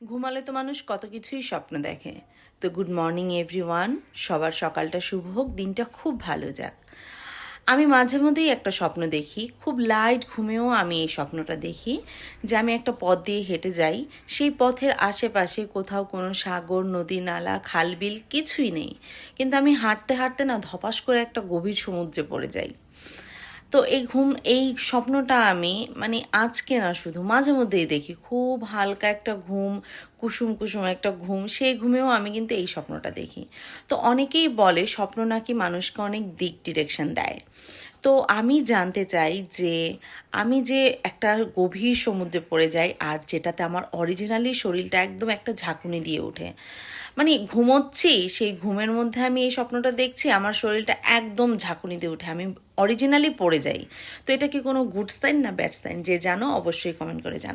ঘুমালে তো মানুষ কত কিছুই স্বপ্ন দেখে। তো গুড মর্নিং এভরিওয়ান, সবার সকালটা শুভ হোক, দিনটা খুব ভালো যাক। আমি মাঝে মধ্যেই একটা স্বপ্ন দেখি, খুব লাইট ঘুমেও আমি এই স্বপ্নটা দেখি যে আমি একটা পথ দিয়ে হেঁটে যাই, সেই পথের আশেপাশে কোথাও কোনো সাগর, নদী, নালা, খালবিল কিছুই নেই, কিন্তু আমি হাঁটতে হাঁটতে না ধপাস করে একটা গভীর সমুদ্রে পড়ে যাই। তো এই স্বপ্নটা আমি মানে আজকে না, শুধু মাঝে মধ্যেই দেখি, খুব হালকা একটা ঘুম, কুসুম কুসুম একটা ঘুম, সেই ঘুমেও আমি কিন্তু এই স্বপ্নটা দেখি। তো অনেকেই বলে স্বপ্ন নাকি মানুষকে অনেক দিক ডিরেকশন দেয়। তো আমি জানতে চাই যে আমি যে একটা গভীর সমুদ্রে পড়ে যাই, আর যেটাতে আমার অরিজিনালি শরীরটা একদম একটা ঝাঁকুনি দিয়ে ওঠে, মানে ঘুমোচ্ছি, সেই ঘুমের মধ্যে আমি এই স্বপ্নটা দেখছি, আমার শরীরটা একদম ঝাঁকুনি দিয়ে ওঠে, আমি অরিজিনালি পড়ে যাই। তো এটা কি কোনো গুড সাইন না ব্যাড সাইন? যে জানো অবশ্যই কমেন্ট করে জানো।